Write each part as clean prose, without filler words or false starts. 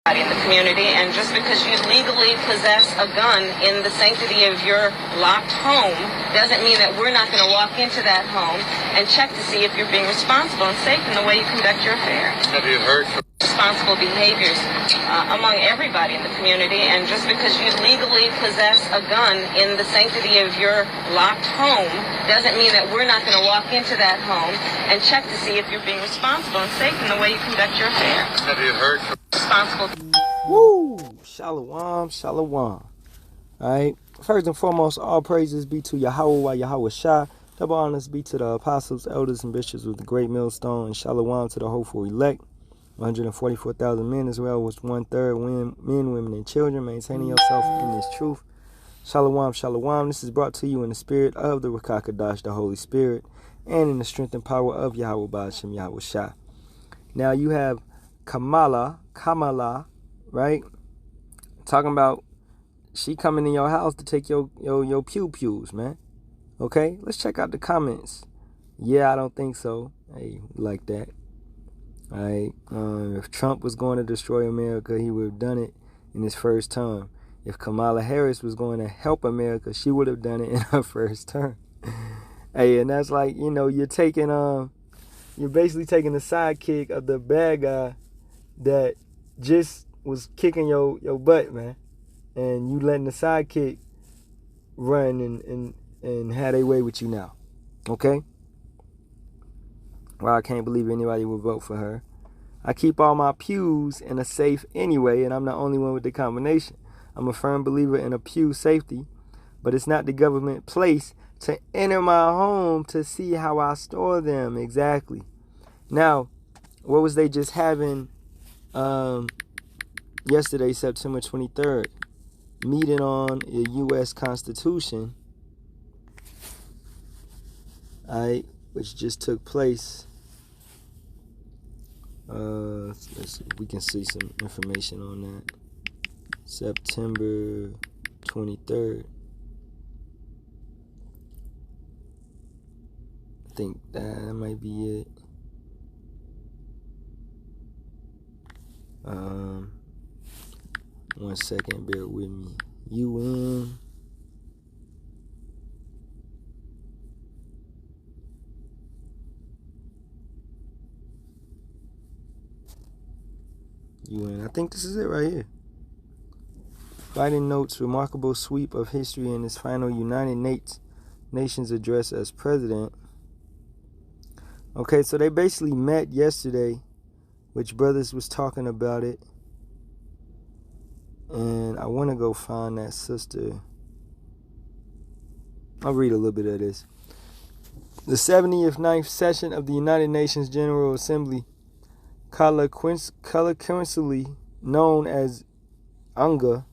in the community, and just because you legally possess a gun in the sanctity of your locked home doesn't mean that we're not going to walk into that home and check to see if you're being responsible and safe in the way you conduct your affairs. Have you heard from responsible behaviors among everybody in the community, and just because you legally possess a gun in the sanctity of your locked home doesn't mean that we're not going to walk into that home and check to see if you're being responsible and safe in the way you conduct your affairs. Have you heard from responsible? Woo! Shalawam, shalawam. Alright. First and foremost, all praises be to Yahawah, Yahawashi. Double honors be to the apostles, elders, and bishops with the great millstone, and shalawam to the hopeful elect. 144,000 men as well was 1/3 men, women, and children, maintaining yourself in this truth. Shalawam, shalawam. This is brought to you in the spirit of the Rakakadash, the Holy Spirit, and in the strength and power of Yahawah Ba'ashem Yahawashi. Now you have Kamala, right? Talking about she coming in your house to take your pew-pews, man. Okay? Let's check out the comments. Yeah, I don't think so. Hey, like that. Alright. If Trump was going to destroy America, he would have done it in his first term. If Kamala Harris was going to help America, she would have done it in her first term. Hey, and that's like, you're basically taking the sidekick of the bad guy that just was kicking your butt, man. And you letting the sidekick run and have their way with you now. Okay? Well, I can't believe anybody would vote for her. I keep all my pews in a safe anyway, and I'm the only one with the combination. I'm a firm believer in a pew safety, but it's not the government place to enter my home to see how I store them. Exactly. Now, what was they just having yesterday, September 23rd? Meeting on the U.S. Constitution, which just took place. Let's see if we can see some information on that. September 23rd. I think that might be it. One second, bear with me. UN. I think this is it right here. Biden notes remarkable sweep of history in his final United Nations address as president. Okay, so they basically met yesterday, which brothers was talking about it. And I want to go find that sister. I'll read a little bit of this. The 79th session of the United Nations General Assembly, colloquially known as UNGA,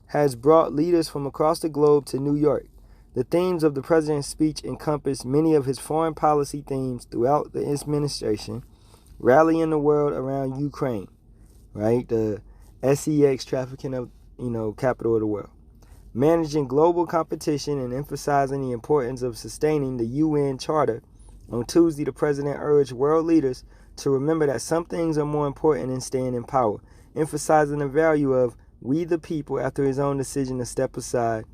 has brought leaders from across the globe to New York. The themes of the president's speech encompass many of his foreign policy themes throughout the administration, rallying the world around Ukraine, right? The SEX trafficking of, capital of the world. Managing global competition and emphasizing the importance of sustaining the UN Charter. On Tuesday, the president urged world leaders to remember that some things are more important than staying in power, emphasizing the value of we the people after his own decision to step aside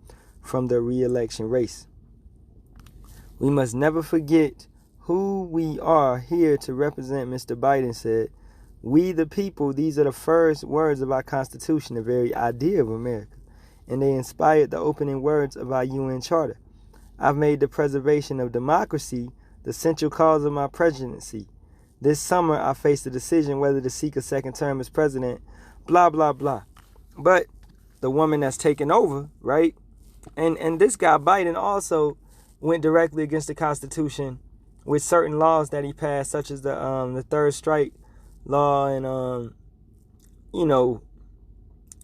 from the re-election race. We must never forget who we are here to represent, Mr. Biden said. We the people, these are the first words of our Constitution, the very idea of America, and they inspired the opening words of our UN Charter. I've made the preservation of democracy the central cause of my presidency. This summer, I faced a decision whether to seek a second term as president, blah, blah, blah. But the woman that's taken over, right? And this guy, Biden, also went directly against the Constitution with certain laws that he passed, such as the third strike law and,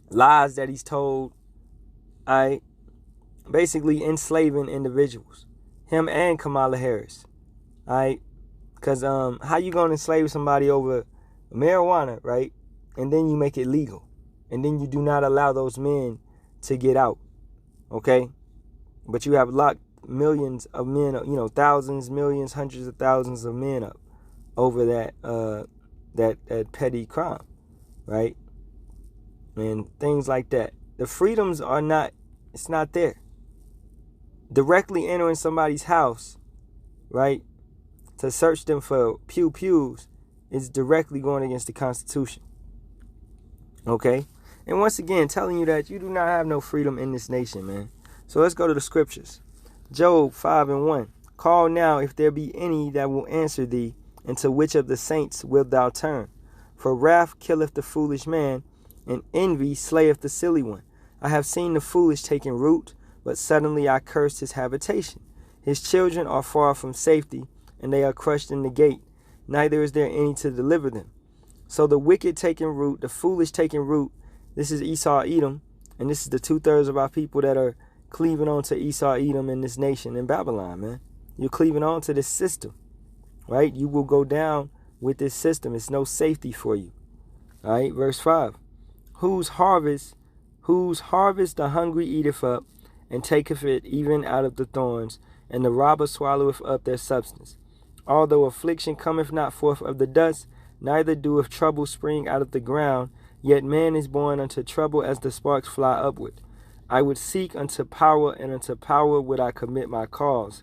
lies that he's told, basically enslaving individuals. Him and Kamala Harris, because how you going to enslave somebody over marijuana, right? And then you make it legal. And then you do not allow those men to get out, okay? But you have locked millions of men, thousands, millions, hundreds of thousands of men up over that petty crime, right? and things like that. The freedoms are not, it's not there. Directly entering somebody's house, right, to search them for pews is directly going against the Constitution. Okay? And once again, telling you that you do not have no freedom in this nation, man. So let's go to the scriptures. Job 5:1. Call now if there be any that will answer thee, and to which of the saints wilt thou turn? For wrath killeth the foolish man, and envy slayeth the silly one. I have seen the foolish taking root, but suddenly I cursed his habitation. His children are far from safety, and they are crushed in the gate. Neither is there any to deliver them. So the wicked taking root, the foolish taking root. This is Esau, Edom, and this is the 2/3 of our people that are cleaving on to Esau, Edom in this nation in Babylon, man. You're cleaving on to this system, right? You will go down with this system. It's no safety for you. All right, verse 5. Whose harvest the hungry eateth up, and taketh it even out of the thorns, and the robber swalloweth up their substance. Although affliction cometh not forth of the dust, neither doeth trouble spring out of the ground, yet man is born unto trouble as the sparks fly upward. I would seek unto power, and unto power would I commit my cause,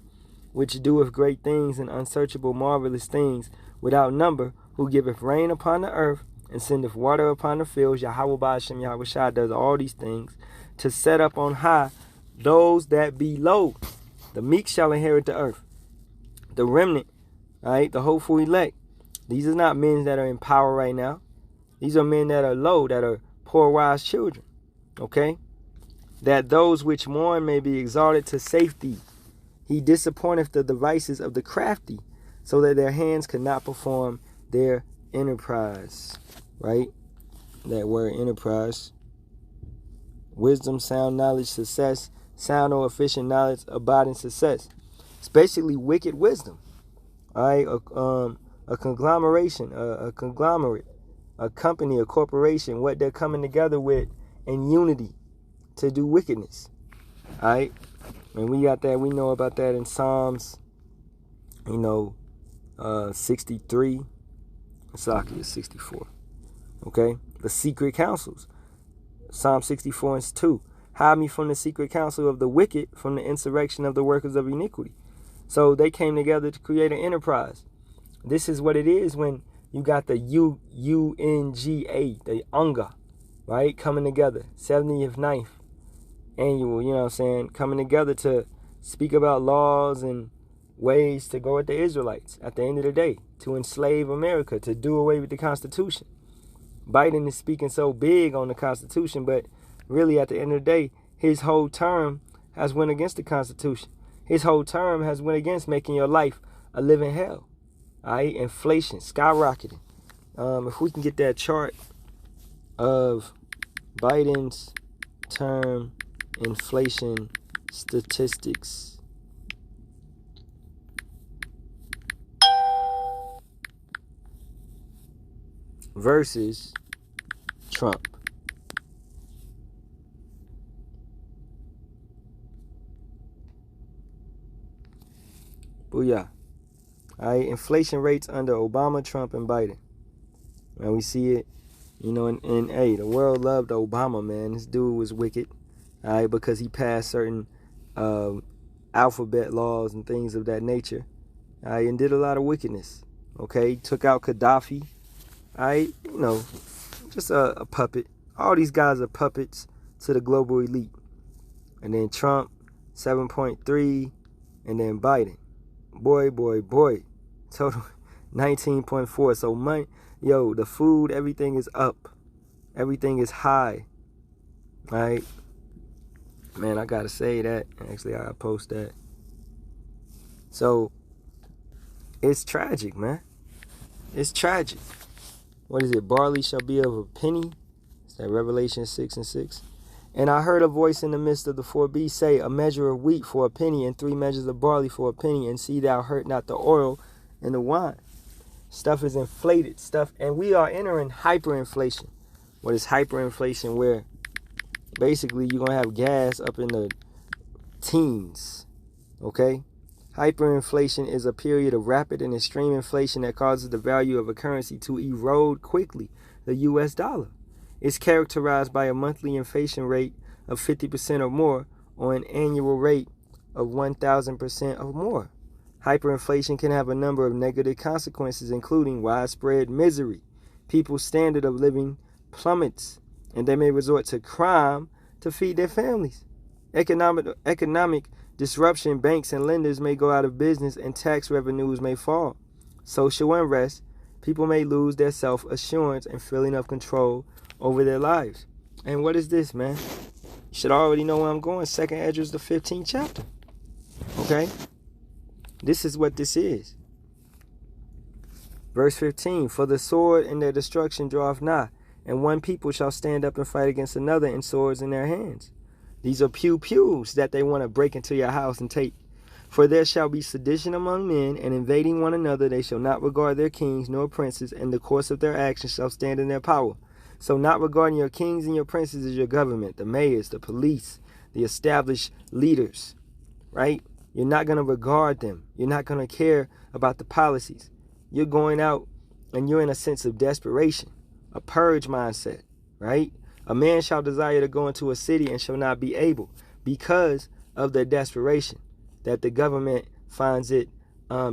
which doeth great things and unsearchable marvelous things without number, who giveth rain upon the earth, and sendeth water upon the fields. Yahawah, Sham, Yahawashi does all these things, to set up on high those that be low. The meek shall inherit the earth. The remnant, all right, the hopeful elect. These are not men that are in power right now. These are men that are low, that are poor, wise children. Okay? That those which mourn may be exalted to safety. He disappointeth the devices of the crafty, so that their hands cannot perform their enterprise. Right? That word enterprise. Wisdom, sound knowledge, success. Sound or efficient knowledge, abiding success. It's basically wicked wisdom. All right? A conglomeration, a conglomerate, a company, a corporation, what they're coming together with in unity to do wickedness. All right? And we got that, we know about that in Psalms, 63. Saki is 64. Okay? The secret counsels. Psalm 64:2. Hide me from the secret counsel of the wicked, from the insurrection of the workers of iniquity. So they came together to create an enterprise. This is what it is when you got the UNGA, the UNGA, right? Coming together. 79th annual, coming together to speak about laws and ways to go at the Israelites at the end of the day, to enslave America, to do away with the Constitution. Biden is speaking so big on the Constitution, but really at the end of the day, his whole term has went against the Constitution. His whole term has went against making your life a living hell. All right, inflation skyrocketing. If we can get that chart of Biden's term inflation statistics. Versus Trump. Booyah. All right, inflation rates under Obama, Trump, and Biden. And we see it, and hey, the world loved Obama, man. This dude was wicked, all right, because he passed certain alphabet laws and things of that nature, all right, and did a lot of wickedness, okay? Took out Gaddafi, all right, just a puppet. All these guys are puppets to the global elite. And then Trump, 7.3, and then Biden. Boy. Total 19.4. So money, the food, everything is up. Everything is high. All right? Man, I gotta say that. Actually, I gotta post that. So, it's tragic, man. It's tragic. What is it? Barley shall be of a penny. Is that Revelation 6:6? And I heard a voice in the midst of the four beasts say, a measure of wheat for a penny, and 3 measures of barley for a penny, and see thou hurt not the oil and the wine. Stuff is inflated, and we are entering hyperinflation. What is hyperinflation? Where basically you're going to have gas up in the teens, okay? Hyperinflation is a period of rapid and extreme inflation that causes the value of a currency to erode quickly, the U.S. dollar. is characterized by a monthly inflation rate of 50% or more, or an annual rate of 1,000% or more. Hyperinflation can have a number of negative consequences, including widespread misery. People's standard of living plummets, and they may resort to crime to feed their families. Economic disruption, banks and lenders may go out of business, and tax revenues may fall. Social unrest, people may lose their self-assurance and feeling of control over their lives. And what is this, man? You should already know where I'm going. 2nd Ezra, the 15th chapter. Okay? This is what this is. Verse 15, for the sword and their destruction draweth nigh, and one people shall stand up and fight against another, and swords in their hands. These are pew-pews that they want to break into your house and take. For there shall be sedition among men, and invading one another. They shall not regard their kings nor princes, and the course of their actions shall stand in their power. So not regarding your kings and your princes is your government, the mayors, the police, the established leaders, right? You're not going to regard them. You're not going to care about the policies. You're going out and you're in a sense of desperation, a purge mindset, right? A man shall desire to go into a city and shall not be able, because of their desperation, that the government finds it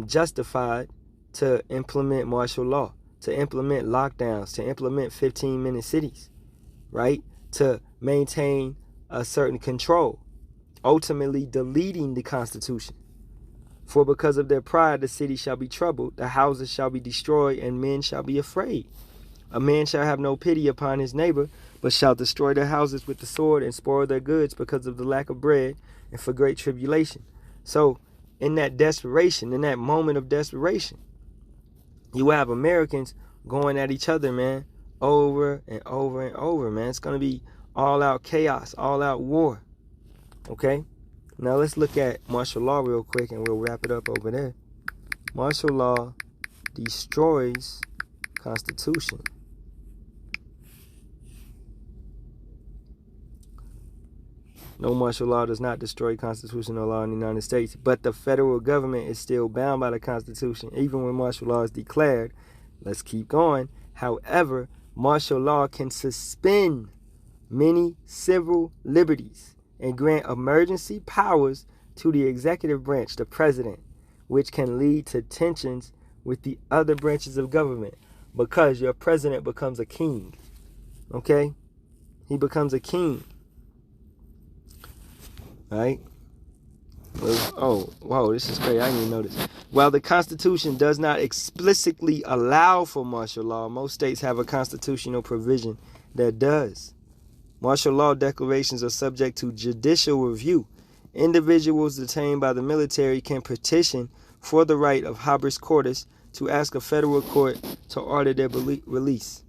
justified to implement martial law, to implement lockdowns, to implement 15-minute cities, right? To maintain a certain control, ultimately deleting the Constitution. For because of their pride, the city shall be troubled, the houses shall be destroyed, and men shall be afraid. A man shall have no pity upon his neighbor, but shall destroy their houses with the sword and spoil their goods because of the lack of bread and for great tribulation. So in that desperation, in that moment of desperation, you have Americans going at each other, man, over and over and over, man. It's going to be all-out chaos, all-out war, okay? Now let's look at martial law real quick, and we'll wrap it up over there. Martial law destroys Constitution. No, martial law does not destroy constitutional law in the United States, but the federal government is still bound by the Constitution, even when martial law is declared. Let's keep going. However, martial law can suspend many civil liberties and grant emergency powers to the executive branch, the president, which can lead to tensions with the other branches of government, because your president becomes a king, okay? He becomes a king, right? Oh, whoa, this is crazy. I didn't even know this. While the Constitution does not explicitly allow for martial law, most states have a constitutional provision that does. Martial law declarations are subject to judicial review. Individuals detained by the military can petition for the right of habeas corpus to ask a federal court to order their release.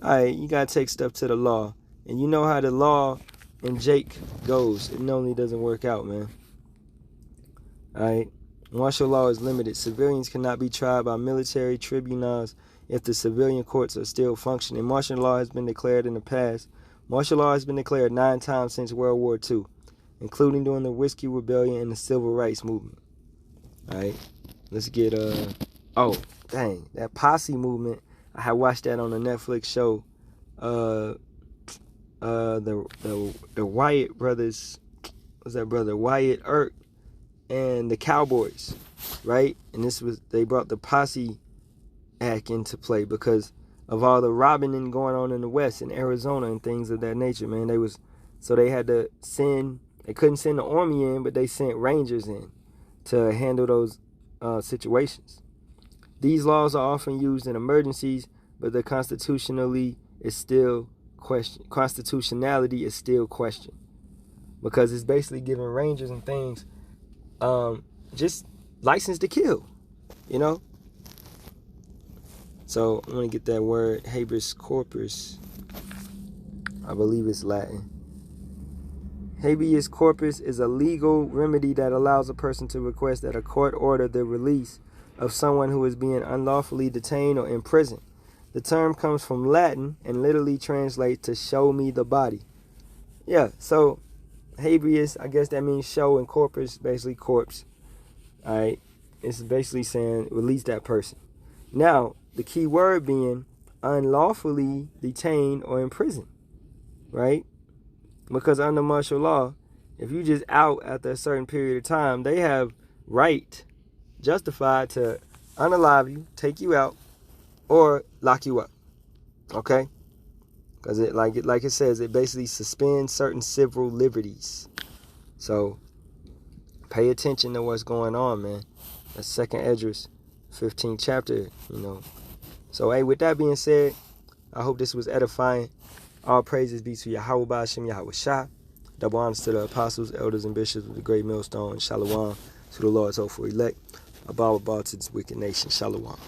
All right, you got to take stuff to the law. And you know how the law in Jake goes. It normally doesn't work out, man. All right. Martial law is limited. Civilians cannot be tried by military tribunals if the civilian courts are still functioning. Martial law has been declared in the past. Martial law has been declared 9 times since World War II, including during the Whiskey Rebellion and the Civil Rights Movement. All right, let's get oh dang, that posse movement. I had watched that on a Netflix show. The Wyatt brothers. What's that brother? Wyatt Earp and the Cowboys, right? And they brought the posse act into play because of all the robbing going on in the West, in Arizona and things of that nature, man. They had to they couldn't send the army in, but they sent rangers in to handle those situations. These laws are often used in emergencies, but the constitutionality is still questioned, because it's basically giving rangers and things just license to kill, you know? So I'm going to get that word, habeas corpus. I believe it's Latin. Habeas corpus is a legal remedy that allows a person to request that a court order the release of someone who is being unlawfully detained or imprisoned. The term comes from Latin and literally translates to show me the body. Yeah, so habeas, I guess that means show, and corpus, basically corpse. All right, it's basically saying release that person. Now, the key word being unlawfully detained or imprisoned, right? Because under martial law, if you just out after a certain period of time, they have right, justified to unalive you, take you out, or lock you up. Okay? Because like it says, it basically suspends certain civil liberties. So pay attention to what's going on, man. That's 2nd Esdras, 15th chapter, So hey, with that being said, I hope this was edifying. All praises be to Yahawah, Hashem, Yahawashi. Double honors to the apostles, elders, and bishops of the great millstone. Shalawam to the Lord's hopeful elect. Abba to this wicked nation. Shalawam.